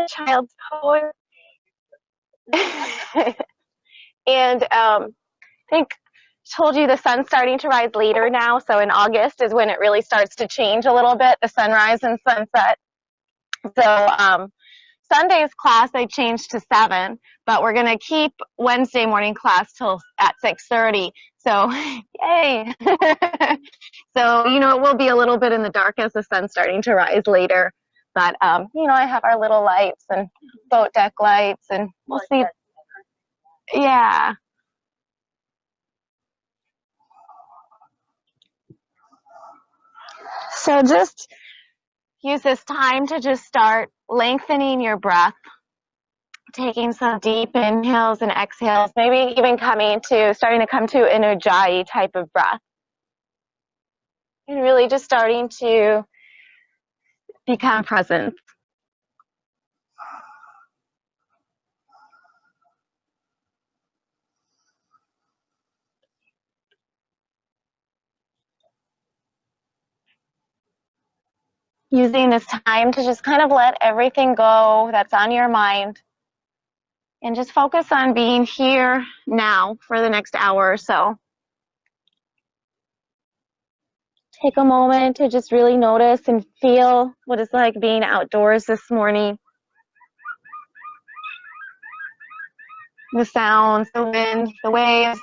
child's pose. And I think told you the sun's starting to rise later now. So in August is when it really starts to change a little bit, the sunrise and sunset. So Sunday's class I changed to 7, but we're gonna keep Wednesday morning class till at 6:30. So yay! So it will be a little bit in the dark as the sun's starting to rise later. But I have our little lights and boat deck lights, and we'll see. Yeah. So just use this time to just start lengthening your breath, taking some deep inhales and exhales, maybe even starting to come to an ujjayi type of breath. And really just starting to become present. Using this time to just kind of let everything go that's on your mind and just focus on being here now for the next hour or so. Take a moment to just really notice and feel what it's like being outdoors this morning. The sounds, the wind, the waves,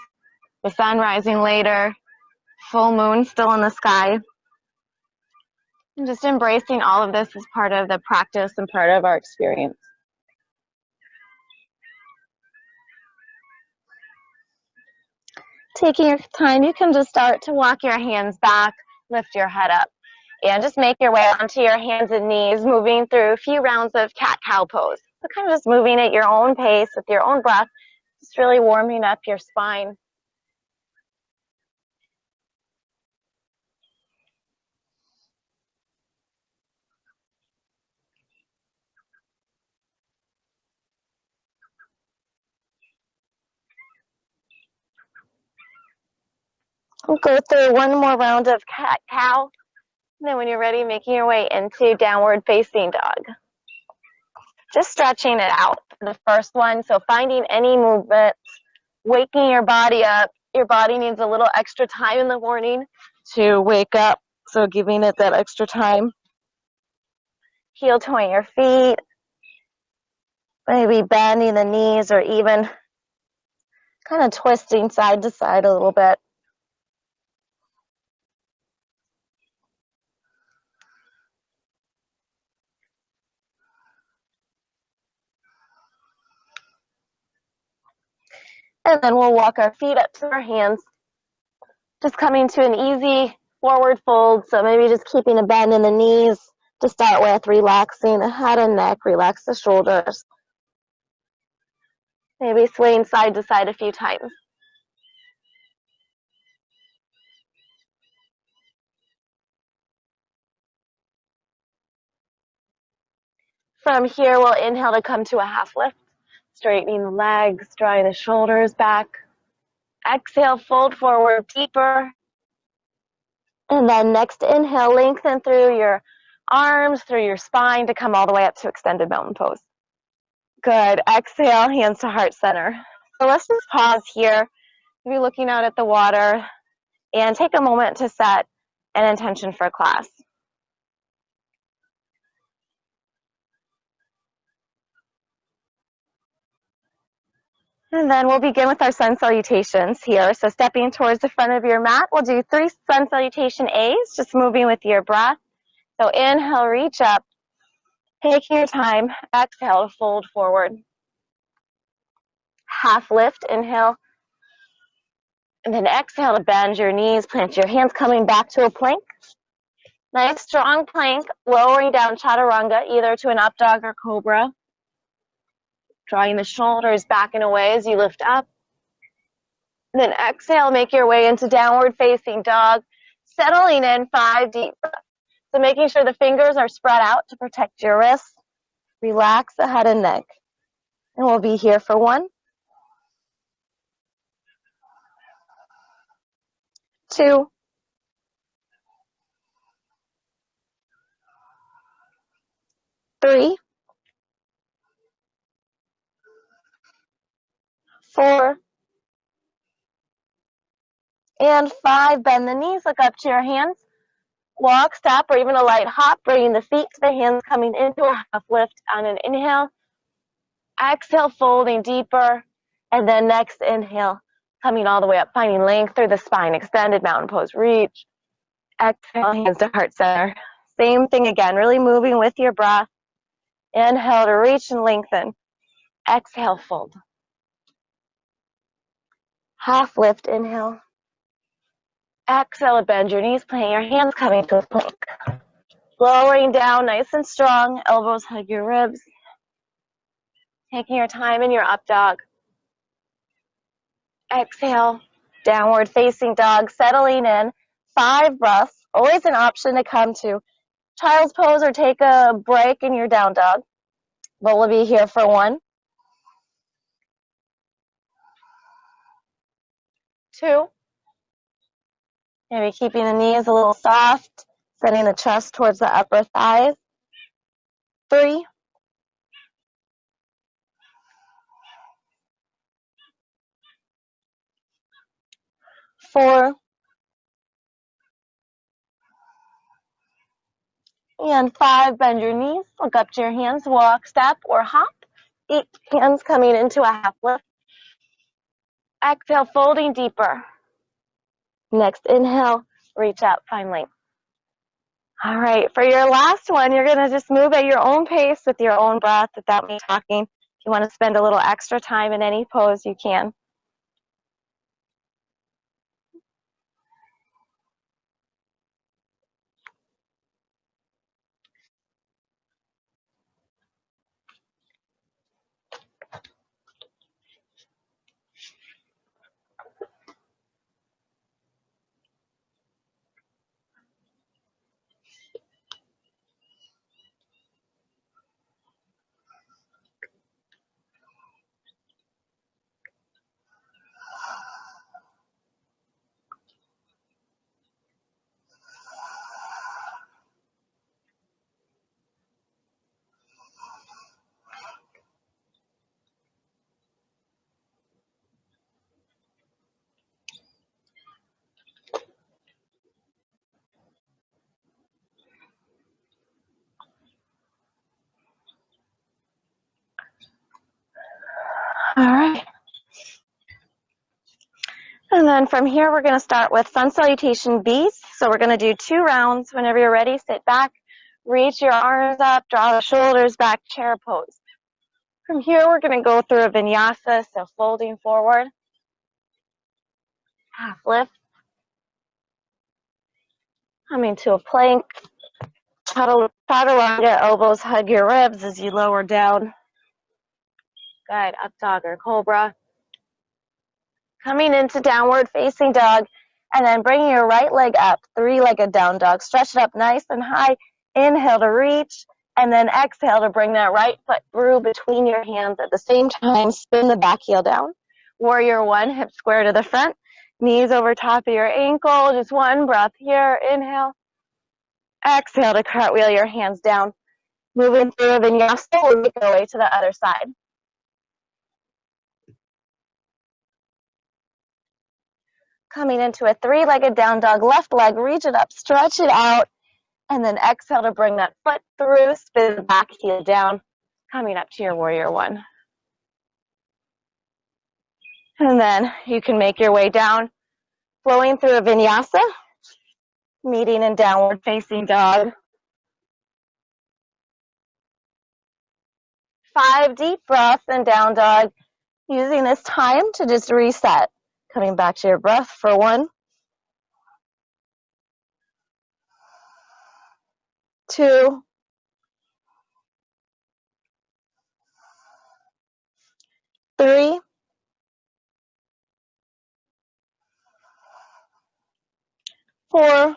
the sun rising later, full moon still in the sky. And just embracing all of this as part of the practice and part of our experience. Taking your time, you can just start to walk your hands back, lift your head up, and just make your way onto your hands and knees, moving through a few rounds of cat-cow pose. So kind of just moving at your own pace with your own breath, just really warming up your spine. We'll go through one more round of cat-cow. And then when you're ready, making your way into downward facing dog. Just stretching it out for the first one. So finding any movement, waking your body up. Your body needs a little extra time in the morning to wake up. So giving it that extra time. Heel toeing your feet. Maybe bending the knees or even kind of twisting side to side a little bit. And then we'll walk our feet up to our hands. Just coming to an easy forward fold. So maybe just keeping a bend in the knees to start with, relaxing the head and neck, relax the shoulders. Maybe swaying side to side a few times. From here, we'll inhale to come to a half lift, straightening the legs, drawing the shoulders back. Exhale, fold forward deeper. And then next inhale, lengthen through your arms, through your spine to come all the way up to extended mountain pose. Good. Exhale, hands to heart center. So let's just pause here. Maybe looking out at the water and take a moment to set an intention for class. And then we'll begin with our sun salutations here. So stepping towards the front of your mat, we'll do 3 sun salutation A's, just moving with your breath. So inhale, reach up. Taking your time, exhale to fold forward. Half lift, inhale. And then exhale to bend your knees, plant your hands, coming back to a plank. Nice strong plank, lowering down chaturanga, either to an up dog or cobra. Drawing the shoulders back and away as you lift up. And then exhale, make your way into downward facing dog, settling in 5 deep breaths. So making sure the fingers are spread out to protect your wrists. Relax the head and neck. And we'll be here for 1, 2, 3, 4, and 5. Bend the knees, look up to your hands. Walk, stop, or even a light hop, bringing the feet to the hands, coming into a half lift on an inhale. Exhale, folding deeper, and then next inhale, coming all the way up, finding length through the spine, extended mountain pose, reach. Exhale, hands to heart center. Same thing again, really moving with your breath. Inhale to reach and lengthen. Exhale, fold. Half lift, inhale. Exhale, bend your knees, plant your hands, coming to a plank. Lowering down nice and strong, elbows hug your ribs. Taking your time in your up dog. Exhale, downward facing dog, settling in. 5 breaths, always an option to come to child's pose or take a break in your down dog. But we'll be here for 1, 2, maybe keeping the knees a little soft, sending the chest towards the upper thighs. 3, 4, and 5. Bend your knees, look up to your hands, walk, step, or hop. Each hands coming into a half lift. Exhale, folding deeper. Next inhale, reach up, find length. All right, for your last one, you're going to just move at your own pace with your own breath without me talking. If you want to spend a little extra time in any pose, you can. All right. And then from here, we're going to start with Sun Salutation Beast. So we're going to do 2 rounds. Whenever you're ready, sit back, reach your arms up, draw the shoulders back, chair pose. From here, we're going to go through a vinyasa, so folding forward, half lift, coming to a plank, chaturanga, elbows hug your ribs as you lower down. Good, up dog or cobra. Coming into downward facing dog, and then bringing your right leg up, 3-legged down dog. Stretch it up nice and high. Inhale to reach, and then exhale to bring that right foot through between your hands. At the same time, spin the back heel down. Warrior 1, hips square to the front, knees over top of your ankle. Just 1 breath here. Inhale. Exhale to cartwheel your hands down. Moving through a vinyasa, we'll make our way to the other side. Coming into a 3-legged down dog, left leg, reach it up, stretch it out, and then exhale to bring that foot through, spin the back heel down, coming up to your warrior 1. And then you can make your way down, flowing through a vinyasa, meeting in downward facing dog. 5 deep breaths in down dog, using this time to just reset. Coming back to your breath for 1, 2, 3, 4,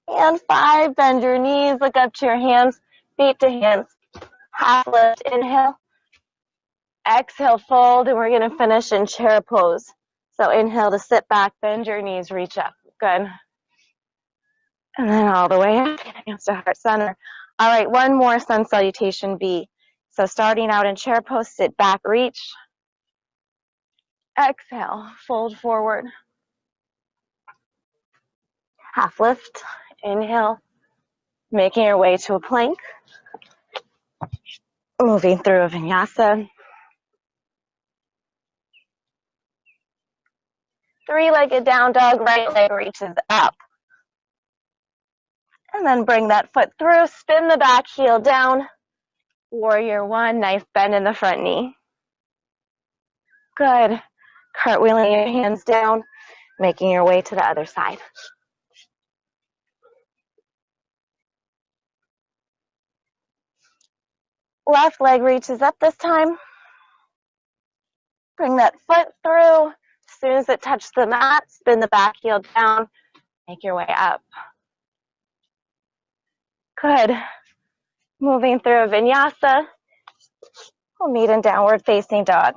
and 5. Bend your knees, look up to your hands, feet to hands. Half lift, inhale. Exhale, fold, and we're going to finish in chair pose. So inhale to sit back, bend your knees, reach up. Good. And then all the way up, hands to heart center. All right, 1 more Sun Salutation B. So starting out in chair pose, sit back, reach. Exhale, fold forward. Half lift, inhale, making your way to a plank. Moving through a vinyasa. Three-legged down dog, right leg reaches up. And then bring that foot through, spin the back heel down. Warrior one, nice bend in the front knee. Good. Cartwheeling your hands down, making your way to the other side. Left leg reaches up this time. Bring that foot through. As soon as it touches the mat, spin the back heel down, make your way up. Good. Moving through a vinyasa. We'll meet in downward facing dog.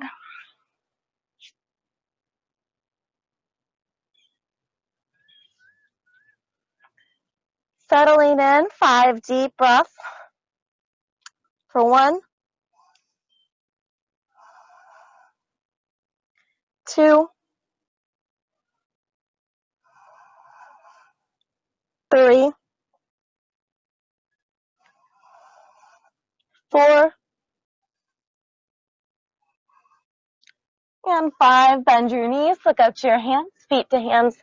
Settling in, 5 deep breaths. For 1, 2, 3, 4, and 5. Bend your knees, look up to your hands, feet to hands.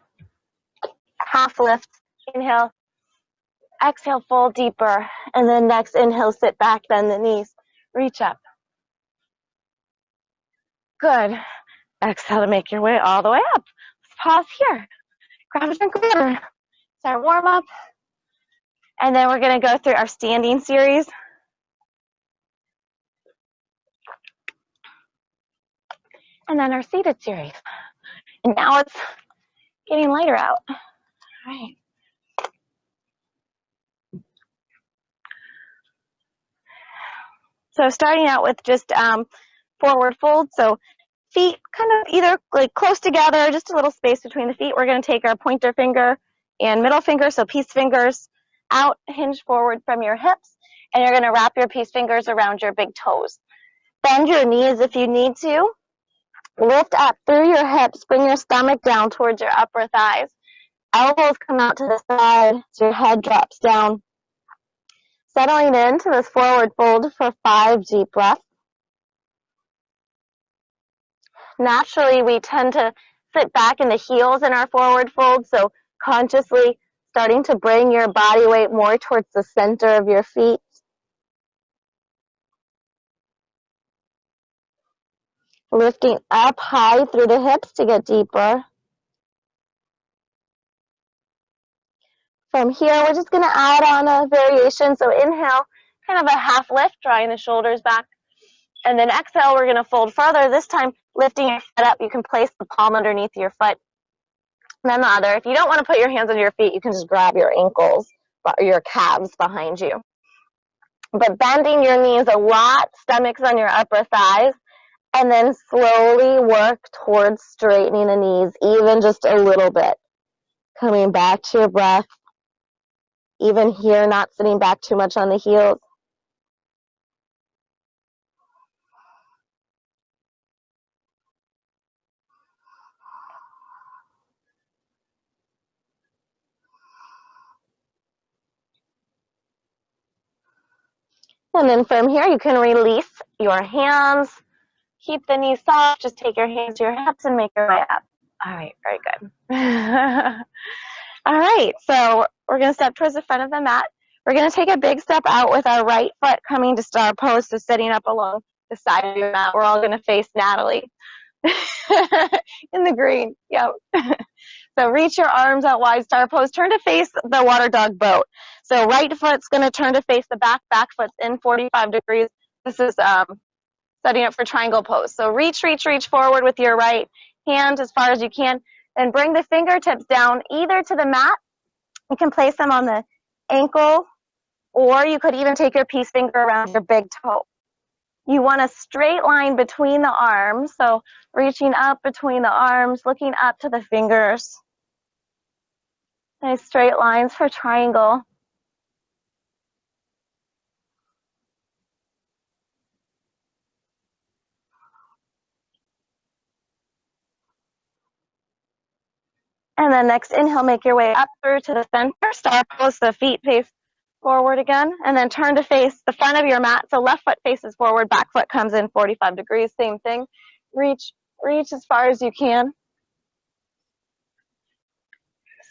Half lift, inhale. Exhale, fold deeper. And then next inhale, sit back, bend the knees, reach up. Good. Exhale to make your way all the way up. Let's pause here. Grab a drink of water. Start warm up. And then we're going to go through our standing series. And then our seated series. And now it's getting lighter out. All right. So starting out with just forward fold. So feet kind of either like close together, just a little space between the feet. We're going to take our pointer finger and middle finger, so peace fingers out, hinge forward from your hips, and you're going to wrap your peace fingers around your big toes. Bend your knees if you need to. Lift up through your hips, bring your stomach down towards your upper thighs. Elbows come out to the side, so your head drops down. Settling into this forward fold for 5 deep breaths. Naturally, we tend to sit back in the heels in our forward fold, so consciously starting to bring your body weight more towards the center of your feet. Lifting up high through the hips to get deeper. From here, we're just going to add on a variation. So inhale, kind of a half lift, drawing the shoulders back. And then exhale, we're going to fold further. This time, lifting your foot up. You can place the palm underneath your foot. And then the other. If you don't want to put your hands under your feet, you can just grab your ankles, your calves behind you. But bending your knees a lot, stomach's on your upper thighs, and then slowly work towards straightening the knees, even just a little bit. Coming back to your breath. Even here, not sitting back too much on the heels. And then from here, you can release your hands. Keep the knees soft. Just take your hands to your hips and make your way up. All right, very good. All right, so we're going to step towards the front of the mat. We're going to take a big step out with our right foot coming to star pose, so sitting up along the side of your mat. We're all going to face Natalie in the green. Yep. So reach your arms out wide, star pose. Turn to face the water dog boat. So right foot's going to turn to face the back. Back foot's in 45 degrees. This is setting up for triangle pose. So reach forward with your right hand as far as you can. And bring the fingertips down either to the mat. You can place them on the ankle, or you could even take your peace finger around your big toe. You want a straight line between the arms. So reaching up between the arms, looking up to the fingers. Nice straight lines for triangle. And then next inhale, make your way up through to the center, star pose, the feet face forward again, and then turn to face the front of your mat. So left foot faces forward, back foot comes in 45 degrees, same thing. Reach as far as you can.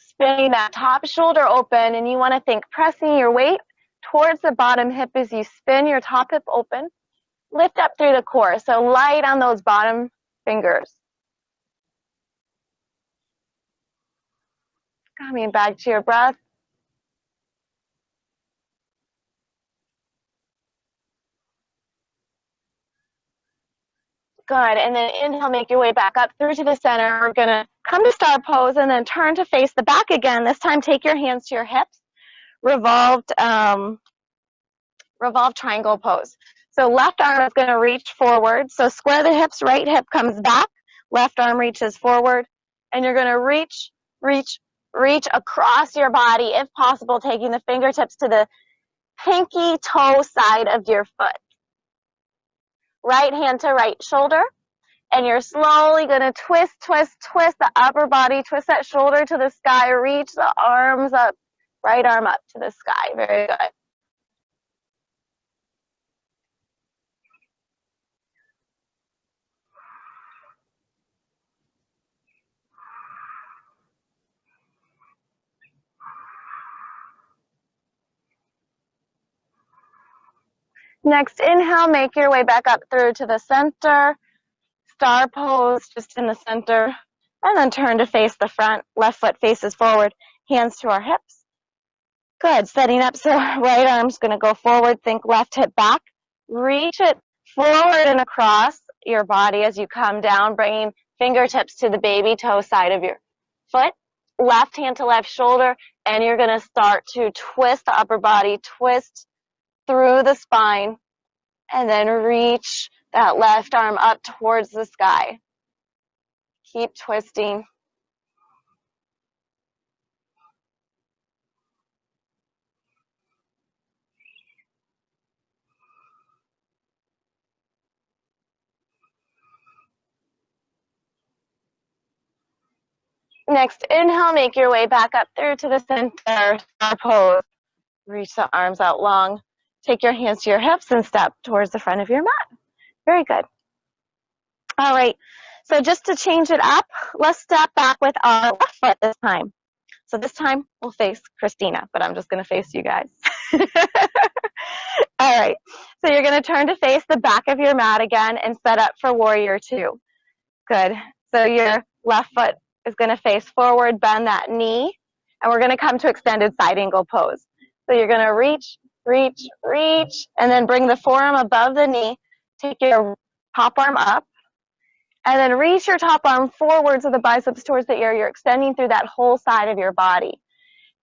Spinning that top shoulder open, and you want to think pressing your weight towards the bottom hip as you spin your top hip open. Lift up through the core, so light on those bottom fingers. Coming back to your breath. Good, and then inhale, make your way back up through to the center. We're gonna come to star pose and then turn to face the back again. This time take your hands to your hips. Revolved triangle pose. So left arm is gonna reach forward. So square the hips, right hip comes back, left arm reaches forward, and you're gonna reach across your body, if possible, taking the fingertips to the pinky toe side of your foot. Right hand to right shoulder. And you're slowly going to twist the upper body, twist that shoulder to the sky, reach the arms up, right arm up to the sky. Very good. Next, inhale, make your way back up through to the center. Star pose, just in the center. And then turn to face the front. Left foot faces forward, hands to our hips. Good, setting up, so right arm's going to go forward, think left hip back. Reach it forward and across your body as you come down, bringing fingertips to the baby toe side of your foot. Left hand to left shoulder, and you're going to start to twist the upper body, twist through the spine, and then reach that left arm up towards the sky. Keep twisting. Next, inhale, make your way back up through to the center, star pose. Reach the arms out long. Take your hands to your hips and step towards the front of your mat. Very good. All right, so just to change it up, let's step back with our left foot this time. So this time we'll face Christina, but I'm just going to face you guys. All right, so you're going to turn to face the back of your mat again and set up for warrior two. Good. So your left foot is going to face forward, bend that knee, and we're going to come to extended side angle pose. So you're going to reach, and then bring the forearm above the knee. Take your top arm up, and then reach your top arm forward so the biceps towards the ear. You're extending through that whole side of your body.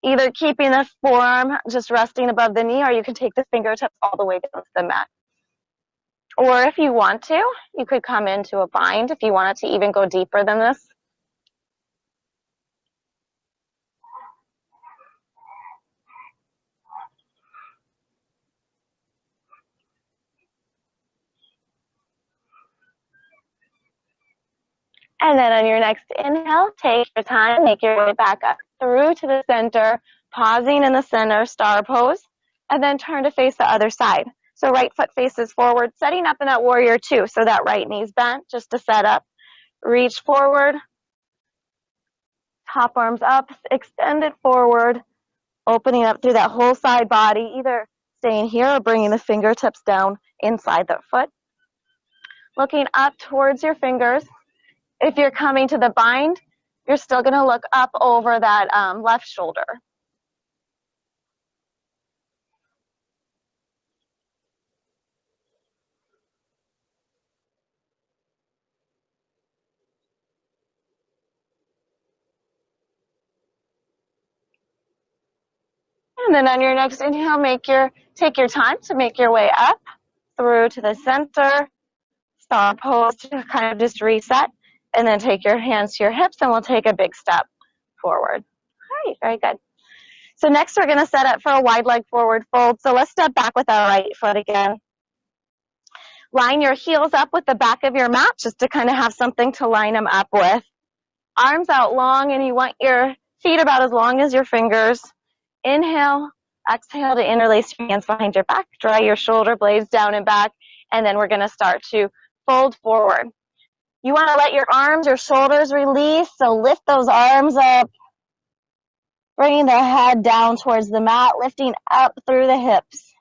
Either keeping the forearm just resting above the knee, or you can take the fingertips all the way down to the mat. Or if you want to, you could come into a bind if you wanted to even go deeper than this. And then on your next inhale, take your time, make your way back up through to the center, pausing in the center, star pose, and then turn to face the other side. So right foot faces forward, setting up in that warrior two, so that right knee's bent just to set up. Reach forward, top arms up, extend it forward, opening up through that whole side body, either staying here or bringing the fingertips down inside the foot. Looking up towards your fingers. If you're coming to the bind, you're still going to look up over that left shoulder. And then on your next inhale, take your time to make your way up through to the center, star pose to kind of just reset, and then take your hands to your hips, and we'll take a big step forward. All right, very good. So next we're going to set up for a wide leg forward fold. So let's step back with our right foot again. Line your heels up with the back of your mat just to kind of have something to line them up with. arms out long, and you want your feet about as long as your fingers. Inhale, exhale to interlace your hands behind your back, draw your shoulder blades down and back, and then we're going to start to fold forward. You want to let your arms, your shoulders release, so lift those arms up, bringing the head down towards the mat, lifting up through the hips.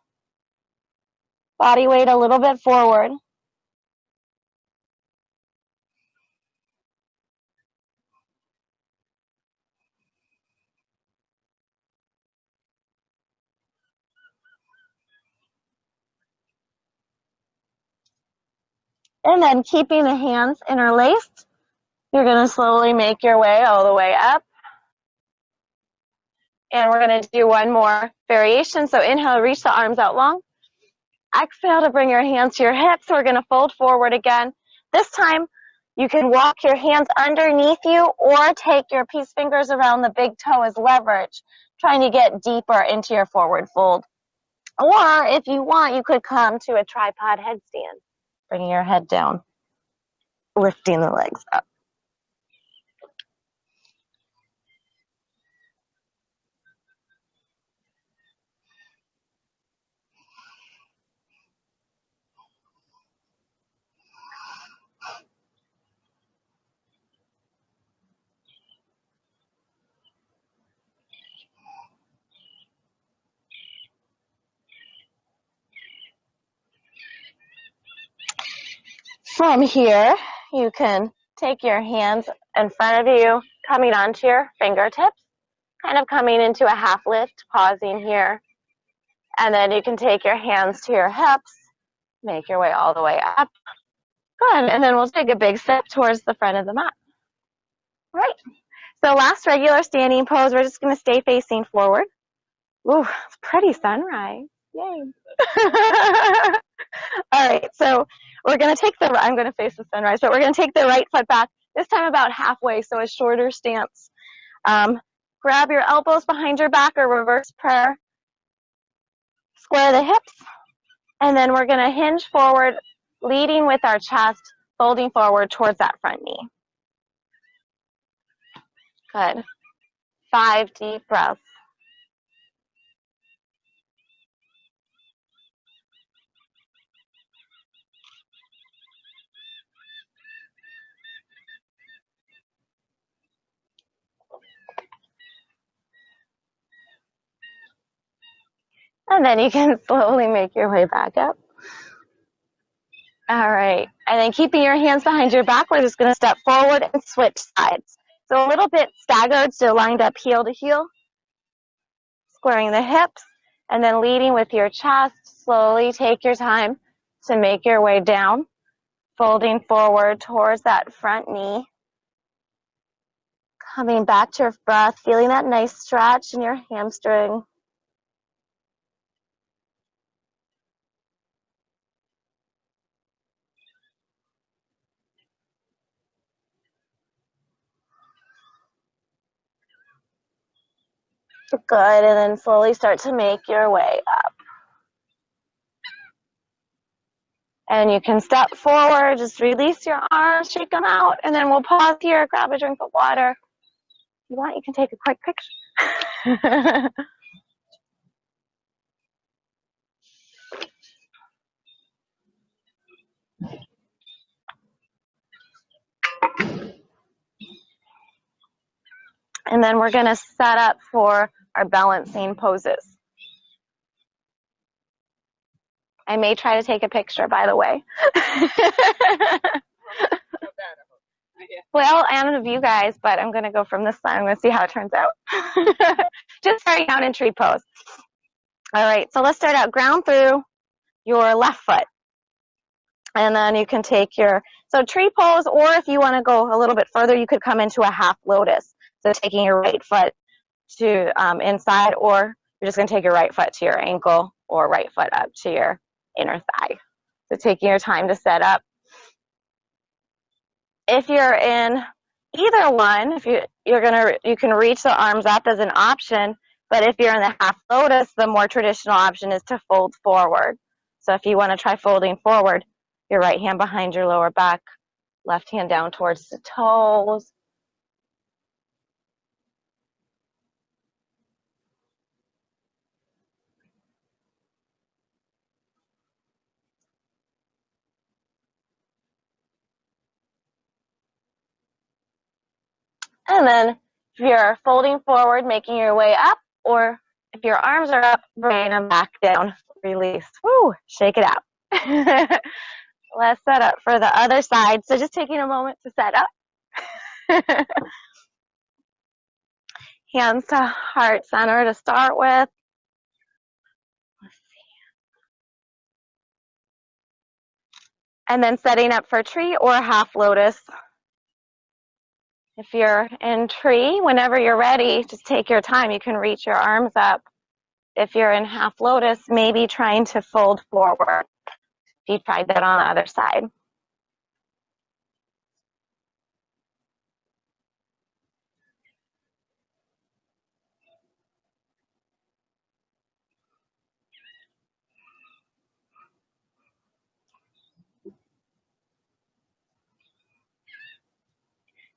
Body weight a little bit forward. And then keeping the hands interlaced, you're going to slowly make your way all the way up. And we're going to do one more variation. So inhale, reach the arms out long. Exhale to bring your hands to your hips. We're going to fold forward again. This time, you can walk your hands underneath you or take your peace fingers around the big toe as leverage, trying to get deeper into your forward fold. Or if you want, you could come to a tripod headstand, bringing your head down, lifting the legs up. From here, you can take your hands in front of you, coming onto your fingertips, kind of coming into a half lift, pausing here. And then you can take your hands to your hips, make your way all the way up. Good. And then we'll take a big step towards the front of the mat. All right. So last regular standing pose, we're just going to stay facing forward. Ooh, it's pretty sunrise. Yay. All right, so we're going to take I'm going to face the sunrise, but we're going to take the right foot back, this time about halfway, so a shorter stance. Grab your elbows behind your back or reverse prayer. Square the hips, and then we're going to hinge forward, leading with our chest, folding forward towards that front knee. Good. 5 deep breaths. And then you can slowly make your way back up. All right. And then keeping your hands behind your back, we're just going to step forward and switch sides. So a little bit staggered, so lined up heel to heel. Squaring the hips, and then leading with your chest. Slowly take your time to make your way down, folding forward towards that front knee. Coming back to your breath, feeling that nice stretch in your hamstring. Good, and then slowly start to make your way up. And you can step forward, just release your arms, shake them out, and then we'll pause here, grab a drink of water. If you want, you can take a quick picture. And then we're going to set up for our balancing poses. I may try to take a picture, by the way. Well, and of you guys, but I'm going to go from this side. I'm going to see how it turns out. Just starting out in tree pose. All right, so let's start out. Ground through your left foot. And then you can take so tree pose, or if you want to go a little bit further, you could come into a half lotus. So taking your right foot to inside, or you're just going to take your right foot to your ankle, or right foot up to your inner thigh. So taking your time to set up. If you're in either one, if you can reach the arms up as an option, but if you're in the half lotus, the more traditional option is to fold forward. So if you want to try folding forward, your right hand behind your lower back, left hand down towards the toes, And then if you're folding forward, making your way up, or if your arms are up, bring them back down. Release. Woo! Shake it out. Let's set up for the other side. So just taking a moment to set up. Hands to heart center to start with. Let's see. And then setting up for tree or half lotus. If you're in tree, whenever you're ready, just take your time. You can reach your arms up. If you're in half lotus, maybe trying to fold forward. If you tried that on the other side.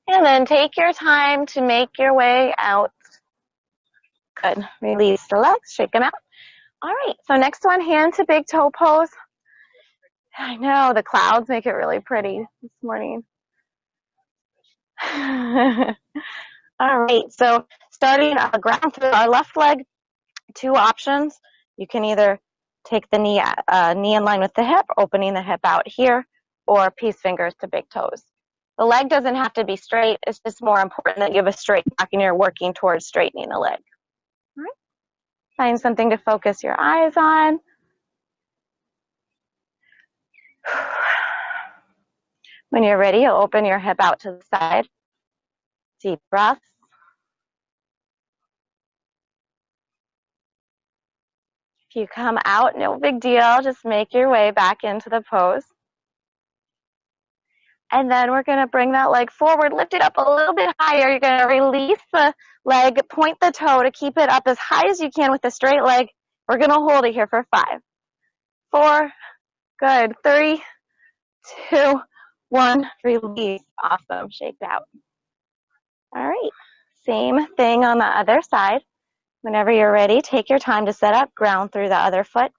And then take your time to make your way out. Good. Release the legs, shake them out. All right, so next one, hand to big toe pose. I know, the clouds make it really pretty this morning. All right, so starting ground through our left leg, two options. You can either take the knee in line with the hip, opening the hip out here, or peace fingers to big toes. The leg doesn't have to be straight. It's just more important that you have a straight back and you're working towards straightening the leg. All right. Find something to focus your eyes on. When you're ready, you'll open your hip out to the side. Deep breaths. If you come out, no big deal. Just make your way back into the pose. And then we're going to bring that leg forward, lift it up a little bit higher. You're going to release the leg, point the toe to keep it up as high as you can with a straight leg. We're going to hold it here for 5, 4, good, 3, 2, 1, release. Awesome, shake out. All right, same thing on the other side. Whenever you're ready, take your time to set up, ground through the other foot.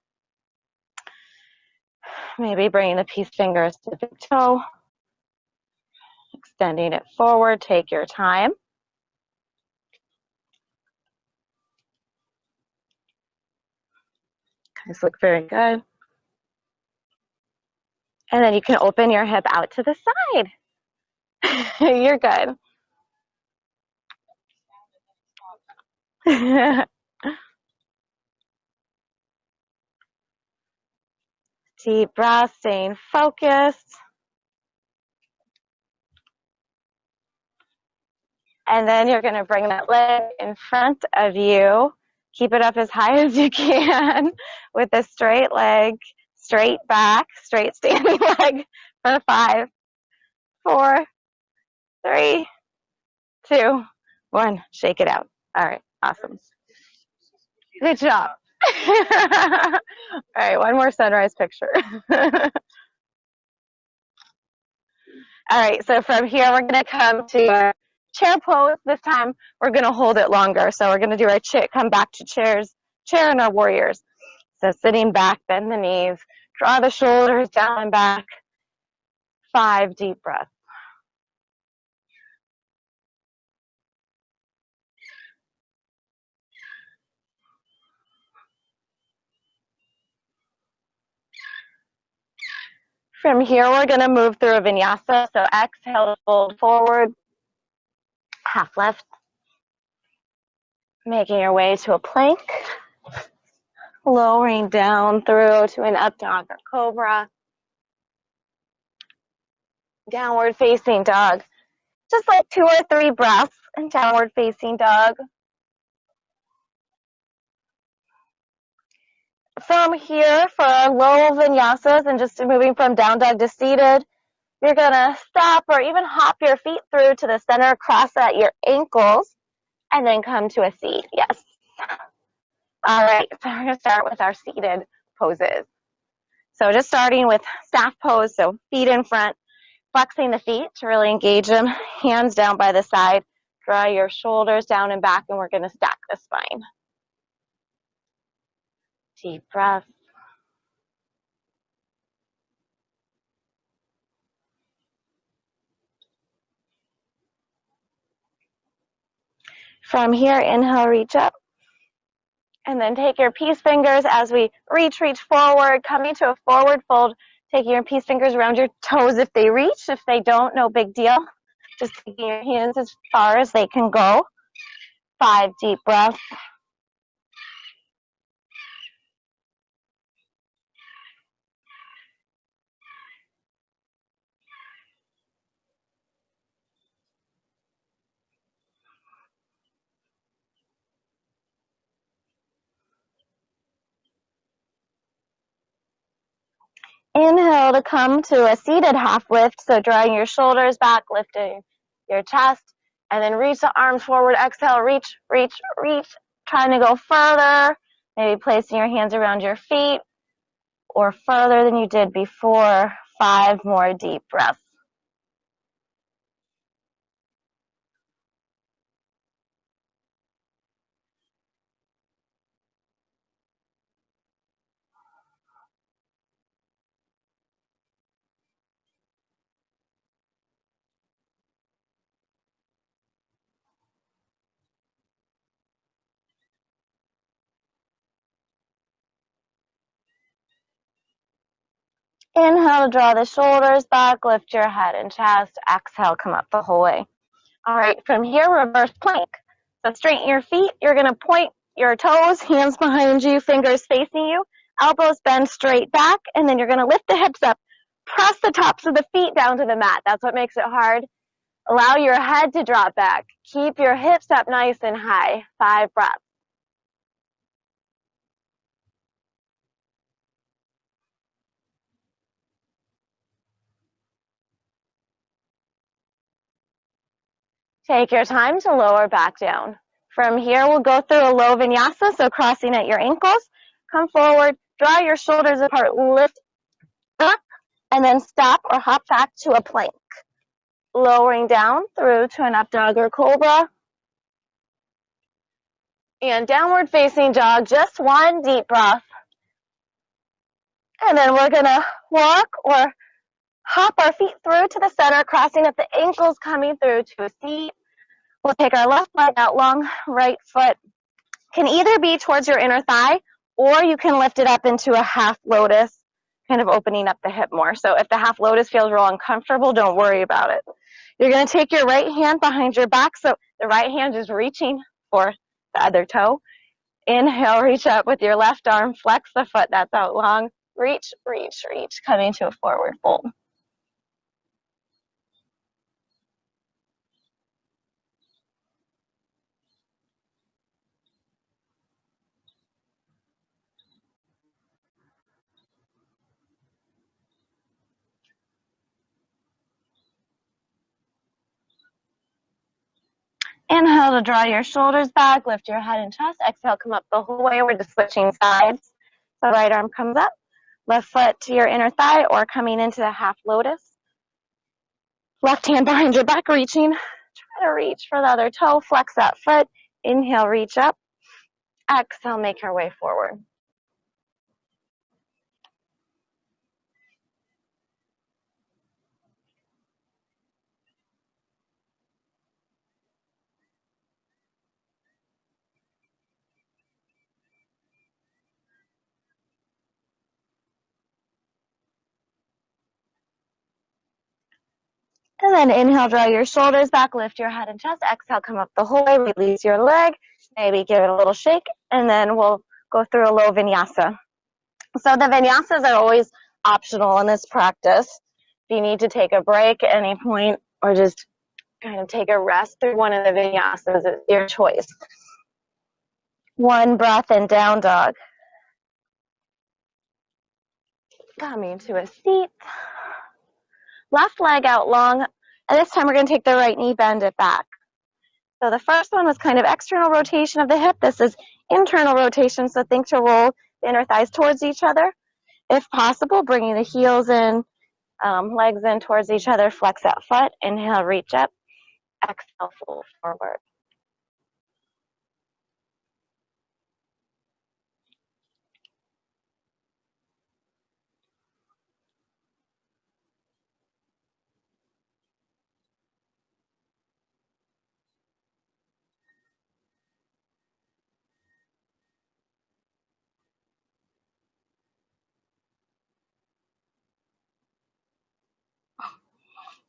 Maybe bringing the peace fingers to the toe. Extending it forward, take your time. Guys look very good. And then you can open your hip out to the side. You're good. Deep breath, staying focused. And then you're going to bring that leg in front of you. Keep it up as high as you can with a straight leg, straight back, straight standing leg for 5, 4, 3, 2, 1. Shake it out. All right, awesome. Good job. All right, one more sunrise picture. All right, so from here, we're going to come to our chair pose. This time, we're going to hold it longer. So we're going to do our chair, come back to chair in our warriors. So sitting back, bend the knees, draw the shoulders down and back. 5 deep breaths. From here, we're going to move through a vinyasa. So exhale to fold forward, half left. Making your way to a plank. Lowering down through to an up dog or cobra. Downward facing dog. Just like 2 or 3 breaths in downward facing dog. From here, for our low vinyasas and just moving from down dog to seated, you're going to stop or even hop your feet through to the center, cross at your ankles, and then come to a seat. Yes. All right, so we're going to start with our seated poses. So just starting with staff pose, so feet in front, flexing the feet to really engage them, hands down by the side, draw your shoulders down and back, and we're going to stack the spine. Deep breath. From here, inhale, reach up. And then take your peace fingers as we reach forward, coming to a forward fold. Taking your peace fingers around your toes if they reach. If they don't, no big deal. Just taking your hands as far as they can go. 5 deep breaths. Inhale to come to a seated half lift. So drawing your shoulders back, lifting your chest, and then reach the arms forward. Exhale, reach. Trying to go further. Maybe placing your hands around your feet or further than you did before. 5 more deep breaths. Inhale, draw the shoulders back, lift your head and chest. Exhale, come up the whole way. All right, from here, reverse plank. So straighten your feet. You're going to point your toes, hands behind you, fingers facing you, elbows bend straight back, and then you're going to lift the hips up. Press the tops of the feet down to the mat. That's what makes it hard. Allow your head to drop back. Keep your hips up nice and high. 5 breaths. Take your time to lower back down. From here, we'll go through a low vinyasa, so crossing at your ankles. Come forward, draw your shoulders apart, lift up, and then stop or hop back to a plank. Lowering down through to an up dog or cobra. And downward facing dog, just 1 deep breath. And then we're going to walk or hop our feet through to the center, crossing at the ankles, coming through to a seat. We'll take our left leg out long, right foot can either be towards your inner thigh, or you can lift it up into a half lotus, kind of opening up the hip more. So if the half lotus feels real uncomfortable, don't worry about it. You're going to take your right hand behind your back, so the right hand is reaching for the other toe. Inhale, reach up with your left arm, flex the foot that's out long. Reach, coming to a forward fold. Inhale to draw your shoulders back, lift your head and chest. Exhale, come up the whole way. We're just switching sides. So right arm comes up, left foot to your inner thigh or coming into the half lotus. Left hand behind your back, reaching. Try to reach for the other toe, flex that foot. Inhale, reach up. Exhale, make your way forward. And then inhale, draw your shoulders back, lift your head and chest. Exhale, come up the whole way, release your leg. Maybe give it a little shake, and then we'll go through a low vinyasa. So the vinyasas are always optional in this practice. If you need to take a break at any point or just kind of take a rest through one of the vinyasas, it's your choice. 1 breath and down dog. Coming to a seat. Left leg out long, and this time we're going to take the right knee, bend it back. So the first one was kind of external rotation of the hip. This is internal rotation, so think to roll the inner thighs towards each other. If possible, bringing the heels in, legs in towards each other, flex that foot. Inhale, reach up. Exhale, fold forward.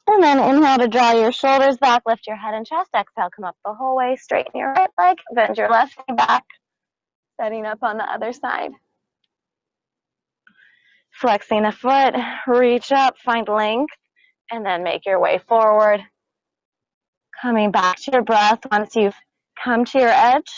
And then inhale to draw your shoulders back, lift your head and chest. Exhale, come up the whole way, straighten your right leg, bend your left knee back, setting up on the other side. Flexing the foot, reach up, find length, and then make your way forward. Coming back to your breath once you've come to your edge.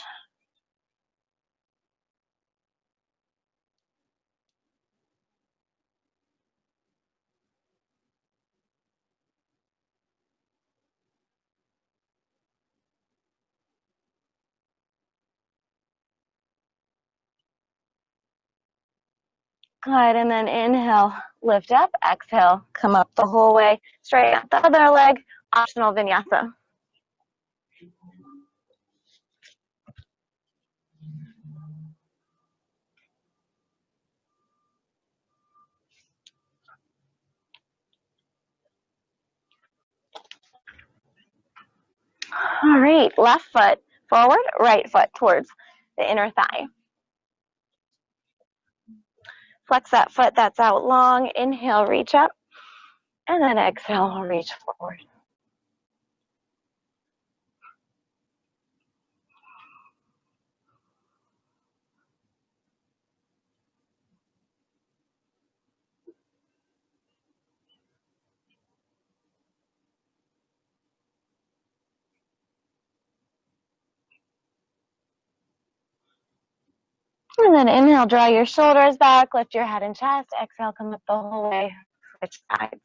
Good, and then inhale, lift up, exhale, come up the whole way, straighten out the other leg, optional vinyasa. All right, left foot forward, right foot towards the inner thigh. Flex that foot that's out long, inhale, reach up, and then exhale, reach forward. And then inhale, draw your shoulders back, lift your head and chest. Exhale, come up the whole way, switch sides.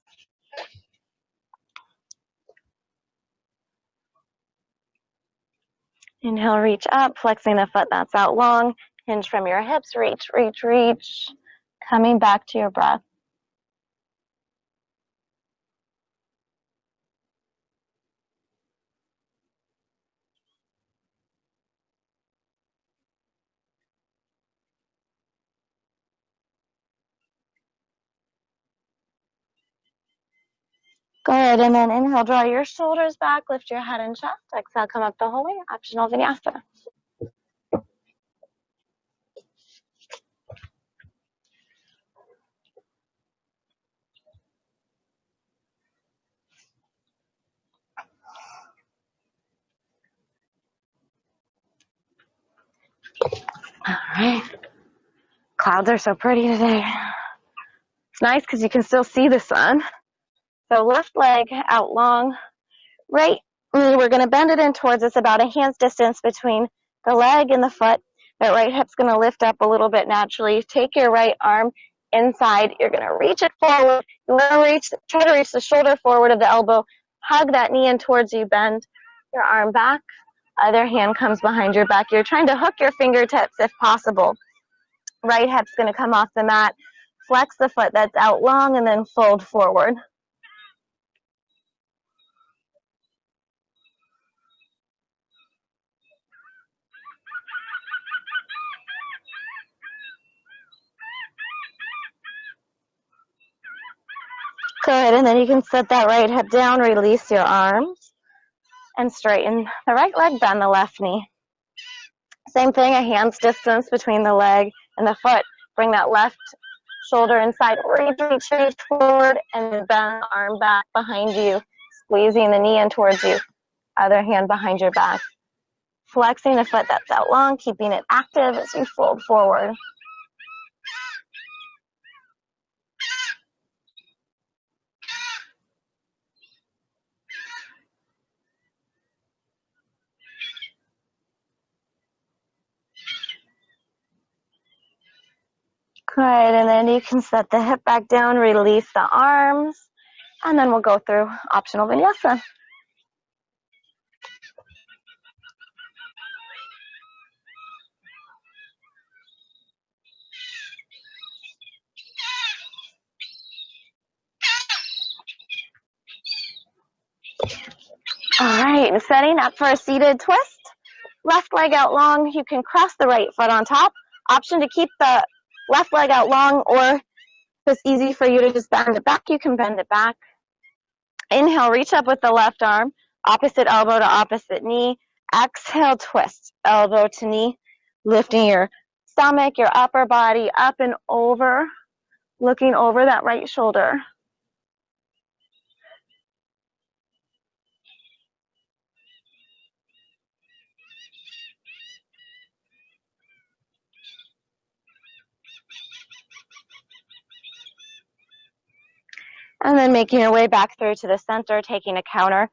Inhale, reach up, flexing the foot that's out long. Hinge from your hips, reach, reach, reach. Coming back to your breath. Good, and then inhale, draw your shoulders back, lift your head and chest. Exhale, come up the whole way, optional vinyasa. All right. Clouds are so pretty today. It's nice because you can still see the sun. So left leg out long, right knee, we're going to bend it in towards us about a hand's distance between the leg and the foot. That right hip's going to lift up a little bit naturally. Take your right arm inside. You're going to reach it forward. You want to try to reach the shoulder forward of the elbow. Hug that knee in towards you. Bend your arm back. Other hand comes behind your back. You're trying to hook your fingertips if possible. Right hip's going to come off the mat. Flex the foot that's out long and then fold forward. Good, and then you can set that right hip down, release your arms, and straighten the right leg, bend the left knee. Same thing, a hand's distance between the leg and the foot. Bring that left shoulder inside, reach, reach, reach forward, and bend the arm back behind you, squeezing the knee in towards you. Other hand behind your back. Flexing the foot that's out long, keeping it active as you fold forward. Good, and then you can set the hip back down, release the arms, and then we'll go through optional vinyasa. All right, setting up for a seated twist. Left leg out long, you can cross the right foot on top. Option to keep the left leg out long, or if it's easy for you to just bend it back, you can bend it back. Inhale, reach up with the left arm, opposite elbow to opposite knee. Exhale, twist, elbow to knee, lifting your stomach, your upper body up and over, looking over that right shoulder. And then making your way back through to the center, taking a counter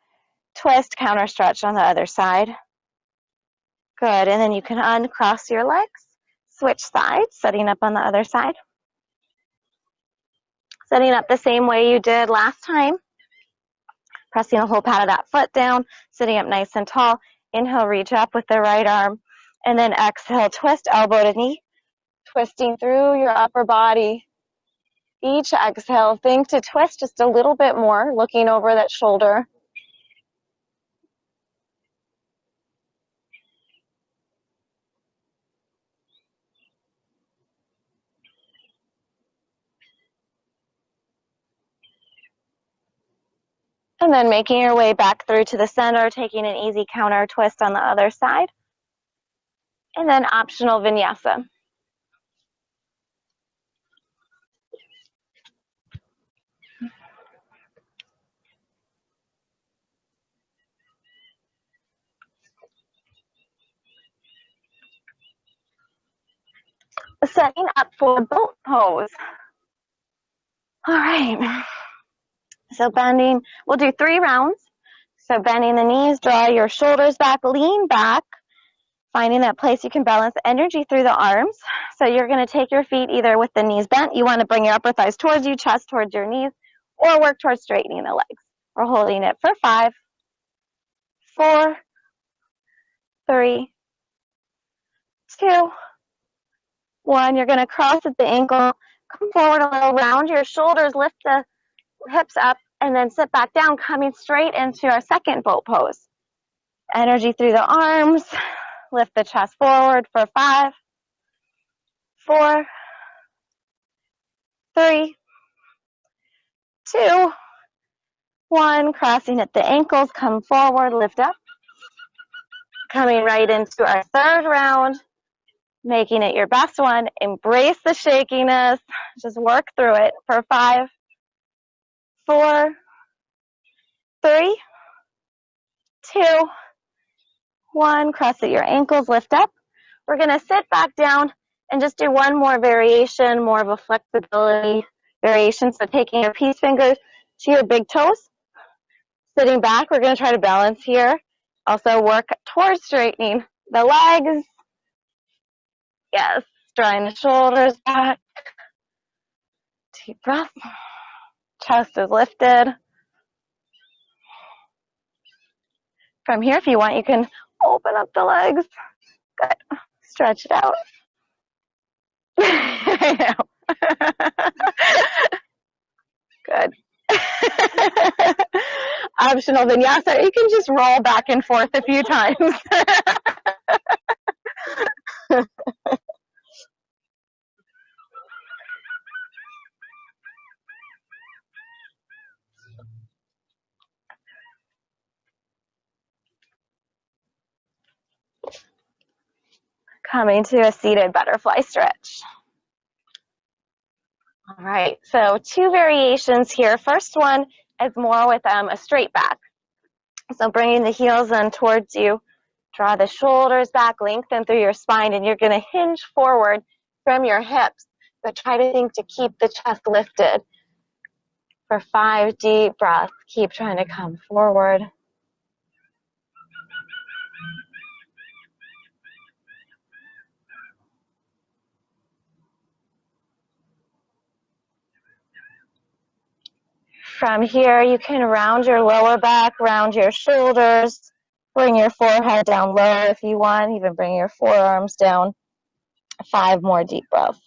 twist, counter stretch on the other side. Good, and then you can uncross your legs, switch sides, setting up on the other side. Setting up the same way you did last time. Pressing the whole pad of that foot down, sitting up nice and tall. Inhale, reach up with the right arm, and then exhale, twist elbow to knee, twisting through your upper body. Each exhale, think to twist just a little bit more, looking over that shoulder. And then making your way back through to the center, taking an easy counter twist on the other side. And then optional vinyasa. Setting up for boat pose. All right. So bending, we'll do 3 rounds. So bending the knees, draw your shoulders back, lean back, finding that place you can balance energy through the arms. So you're going to take your feet either with the knees bent. You want to bring your upper thighs towards you, chest towards your knees, or work towards straightening the legs. We're holding it for 5, 4, 3, 2, 1. You're going to cross at the ankle, come forward a little, round your shoulders, lift the hips up, and then sit back down, coming straight into our second boat pose. Energy through the arms, lift the chest forward for 5, 4, 3, 2, 1. Crossing at the ankles, come forward, lift up. Coming right into our third round, making it your best one. Embrace the shakiness. Just work through it for 5, 4, 3, 2, 1. Cross at your ankles, lift up. We're going to sit back down and just do one more variation, more of a flexibility variation. So taking your peace fingers to your big toes, sitting back. We're going to try to balance here. Also work towards straightening the legs. Yes, drawing the shoulders back. Deep breath. Chest is lifted. From here, if you want, you can open up the legs. Good. Stretch it out. I know. Good. Optional vinyasa. You can just roll back and forth a few times. Coming to a seated butterfly stretch. All right, so 2 variations here. First one is more with a straight back. So bringing the heels in towards you, draw the shoulders back, lengthen through your spine, and you're going to hinge forward from your hips, but try to think to keep the chest lifted. For 5 deep breaths, keep trying to come forward. From here, you can round your lower back, round your shoulders, bring your forehead down lower if you want, even bring your forearms down. 5 more deep breaths.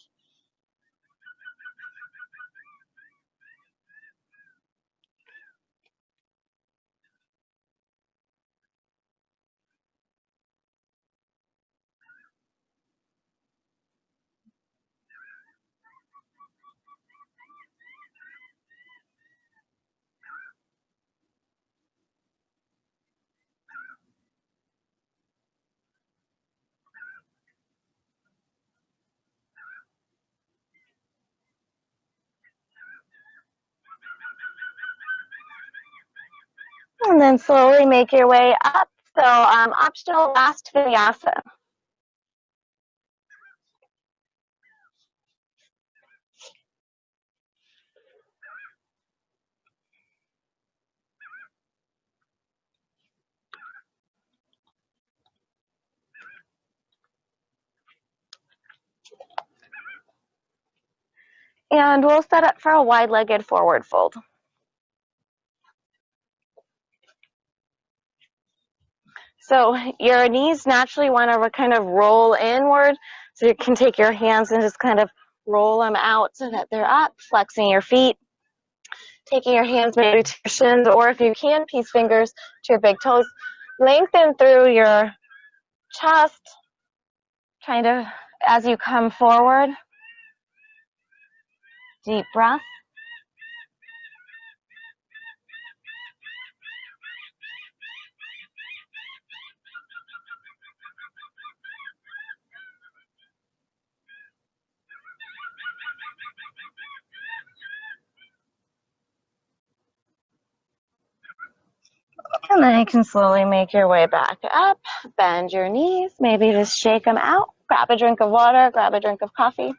And then slowly make your way up. So optional last vinyasa. And we'll set up for a wide-legged forward fold. So your knees naturally want to kind of roll inward, so you can take your hands and just kind of roll them out so that they're up, flexing your feet, taking your hands maybe to your shins, or if you can, peace fingers to your big toes. Lengthen through your chest, kind of as you come forward. Deep breath. And then you can slowly make your way back up, bend your knees, maybe just shake them out, grab a drink of water, grab a drink of coffee.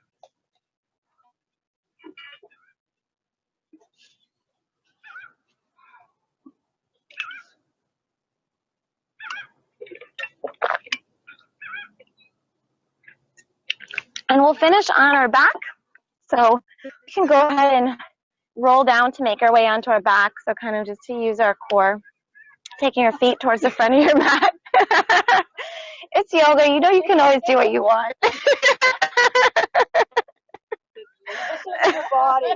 And we'll finish on our back. So we can go ahead and roll down to make our way onto our back. So kind of just to use our core, taking your feet towards the front of your mat. It's yoga. You know you can always do what you want. Your body.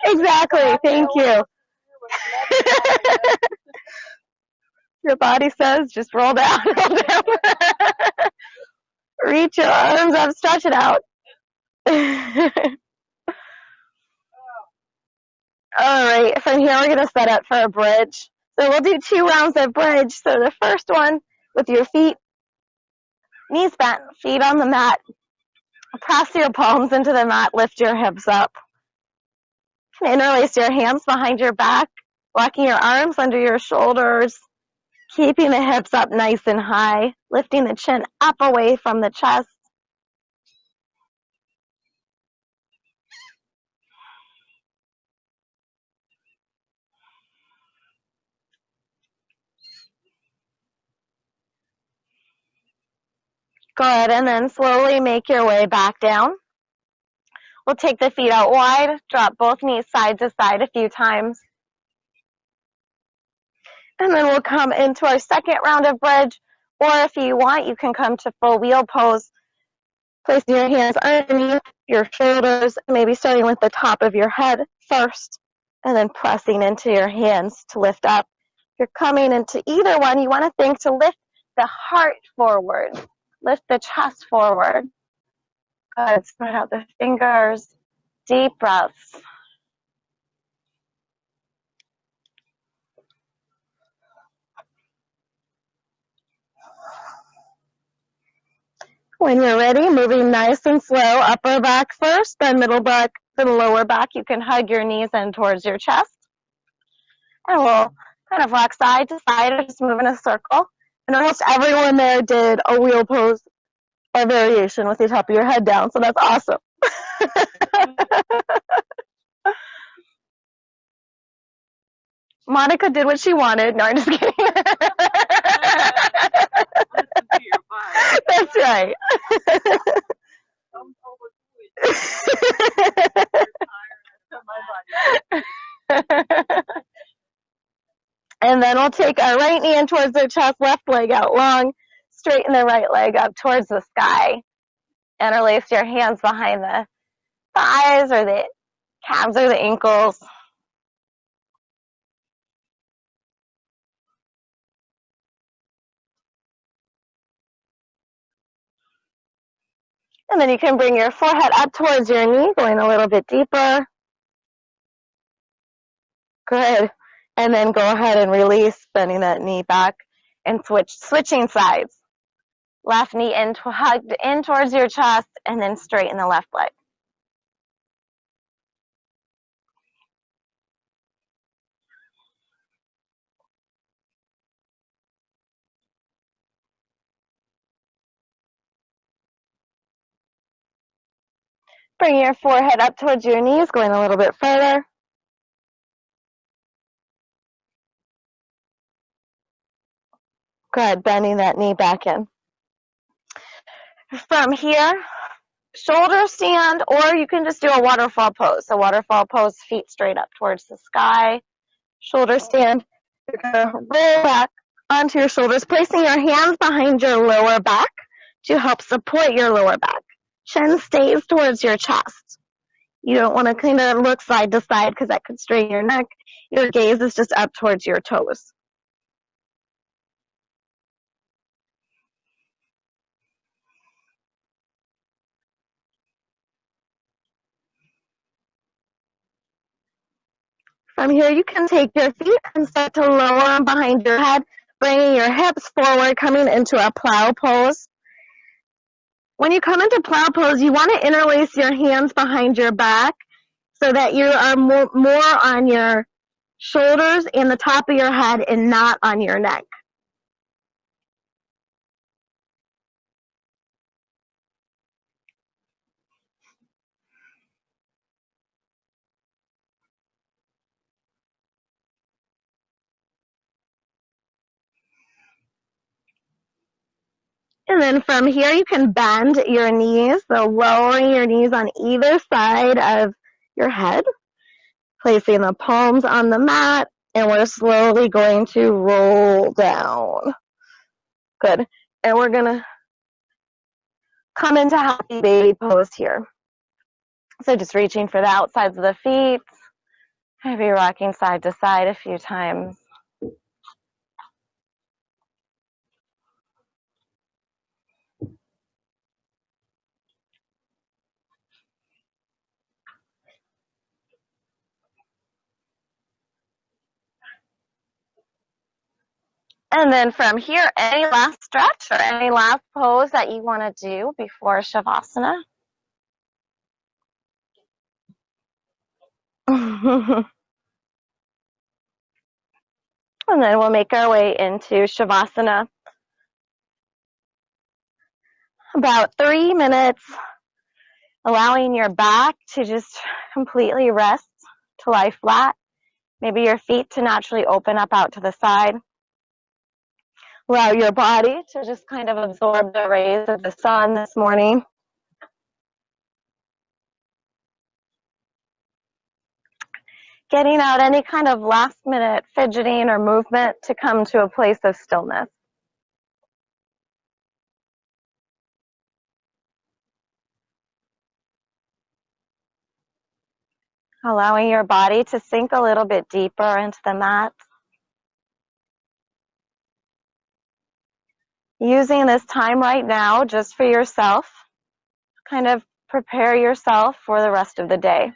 Exactly. Thank you. Your body says just roll down, roll down. Reach your arms up, stretch it out. All right, from here we're going to set up for a bridge. So we'll do 2 rounds of bridge. So the first one with your feet, knees bent, feet on the mat. Press your palms into the mat, lift your hips up. Interlace your hands behind your back, walking your arms under your shoulders, keeping the hips up nice and high, lifting the chin up away from the chest. Good, and then slowly make your way back down. We'll take the feet out wide, drop both knees side to side a few times. And then we'll come into our second round of bridge, or if you want, you can come to full wheel pose, placing your hands underneath your shoulders, maybe starting with the top of your head first, and then pressing into your hands to lift up. If you're coming into either one, you want to think to lift the heart forward, lift the chest forward. Good, spread out the fingers, deep breaths. When you're ready, moving nice and slow, upper back first, then middle back, then lower back. You can hug your knees in towards your chest. And we'll kind of rock side to side, just move in a circle. And almost everyone there did a wheel pose or variation with the top of your head down, so that's awesome. Monica did what she wanted. No, I'm just kidding. That's right. And then we'll take our right knee in towards the chest, left leg out long, straighten the right leg up towards the sky. Interlace your hands behind the thighs or the calves or the ankles. And then you can bring your forehead up towards your knee, going a little bit deeper. Good. And then go ahead and release, bending that knee back and switching sides. Left knee in, hugged in towards your chest, and then straighten the left leg. Bring your forehead up towards your knees, going a little bit further. Good, bending that knee back in. From here, shoulder stand, or you can just do a waterfall pose. So waterfall pose, feet straight up towards the sky. Shoulder stand, you're going to roll back onto your shoulders, placing your hands behind your lower back to help support your lower back. Chin stays towards your chest. You don't want to kind of look side to side because that could strain your neck. Your gaze is just up towards your toes. From here, you can take your feet and start to lower them behind your head, bringing your hips forward, coming into a plow pose. When you come into plow pose, you want to interlace your hands behind your back so that you are more on your shoulders and the top of your head and not on your neck. And then from here, you can bend your knees, so lowering your knees on either side of your head, placing the palms on the mat, and we're slowly going to roll down. Good. And we're going to come into happy baby pose here. So just reaching for the outsides of the feet, maybe rocking side to side a few times. And then from here, any last stretch or any last pose that you want to do before Shavasana? And then we'll make our way into Shavasana. About 3 minutes, allowing your back to just completely rest, to lie flat. Maybe your feet to naturally open up out to the side. Allow your body to just kind of absorb the rays of the sun this morning. Getting out any kind of last minute fidgeting or movement to come to a place of stillness. Allowing your body to sink a little bit deeper into the mat. Using this time right now just for yourself, kind of prepare yourself for the rest of the day.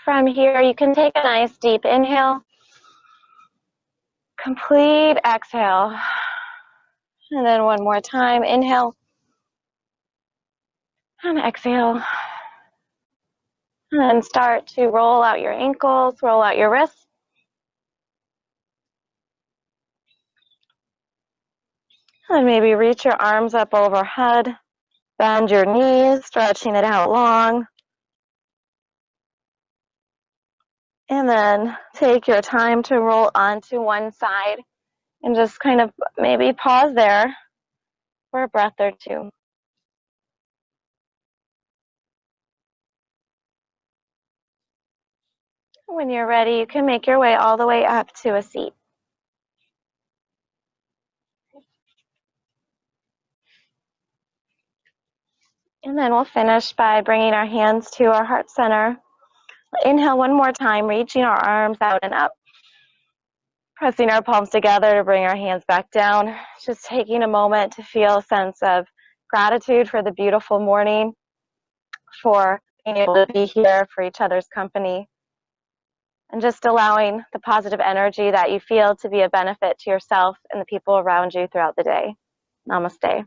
From here, you can take a nice deep inhale, complete exhale, and then one more time, inhale, and exhale. And then start to roll out your ankles, roll out your wrists. And maybe reach your arms up overhead, bend your knees, stretching it out long. And then take your time to roll onto one side and just kind of maybe pause there for a breath or two. When you're ready, you can make your way all the way up to a seat. And then we'll finish by bringing our hands to our heart center. Inhale one more time, reaching our arms out and up. Pressing our palms together to bring our hands back down. Just taking a moment to feel a sense of gratitude for the beautiful morning, for being able to be here for each other's company, and just allowing the positive energy that you feel to be a benefit to yourself and the people around you throughout the day. Namaste.